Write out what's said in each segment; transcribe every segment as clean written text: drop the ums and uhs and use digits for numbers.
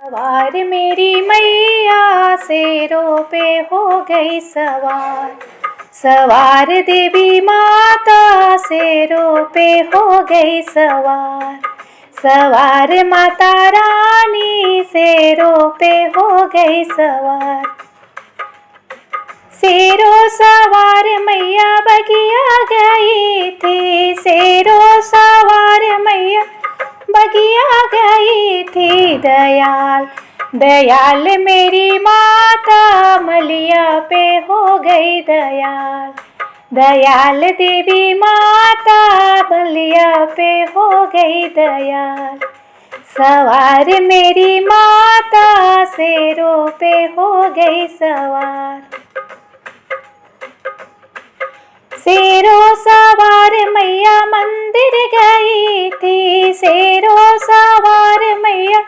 सवार मेरी मैया शेरों पे हो गई सवार। सवार देवी माता शेरों पे हो गई सवार। सवार माता रानी शेरों पे हो गई सवार। शेरों सवार मैया बगिया गई थी। शेरों सवार मैया बगिया गई थी। दयाल दयाल मेरी माता मलिया पे हो गई दयाल। दयाल देवी माता मलिया पे हो गई दयाल। सवार मेरी माता शेरों पे हो गई सवार। शेरों सवार मैया मंदिर गई थी। शेरों सवार मैया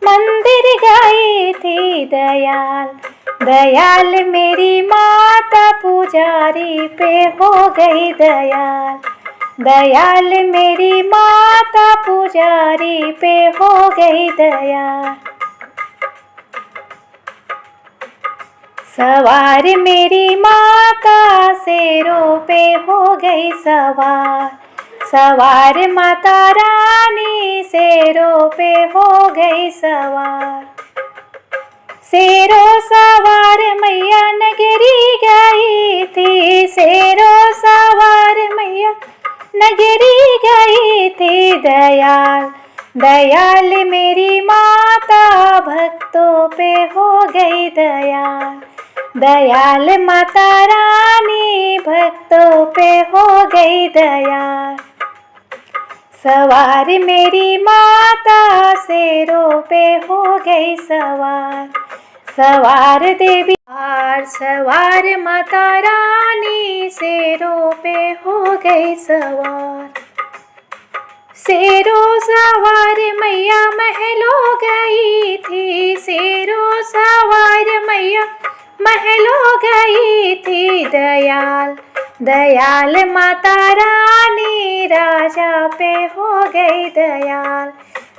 मंदिर गई थी। दयाल दयाल मेरी माता पुजारी पे हो गई दयाल। दयाल मेरी माता पुजारी पे हो गई दयाल। सवार मेरी माता शेरों पे हो गई सवार। सवार माता रानी शेरों पे हो गई सवार। शेरों सवार मैया नगरी गई थी। शेरों सवार मैया नगरी गई थी। दयाल दयाल मेरी माता भक्तों पे हो गई दयाल। दयाल माता रानी भक्तों पे हो गई दयाल। सवार मेरी माता शेरों पे हो गई सवार। सवार देवी सवार माता रानी शेरों पे हो गई सवार। शेरों सवार मैया महलों गई थी। शेरों सवार मैया महलों गई थी। दयाल दयाल माता रानी राजा पे हो गई दयाल।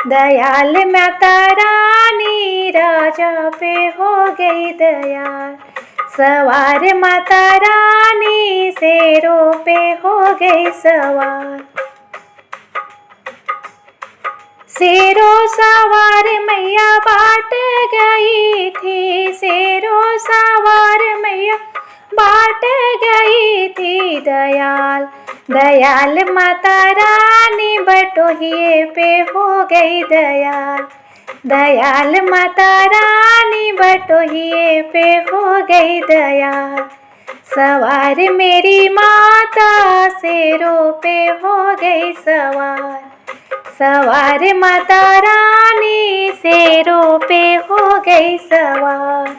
दयाल माता रानी राजा पे हो गई दयाल। सवार माता रानी शेरों पे हो गई सवार। शेरों सवार मैया बाट गई थी। शेरों सवार मैया बाट गई थी। दयाल दयाल माता रानी बटोहिए पे हो गई दयाल। दयाल माता रानी बटोहिए पे हो गई दयाल। सवार मेरी माता शेरों पे हो गई सवार। सवार माता रानी शेरों पे हो गई सवार।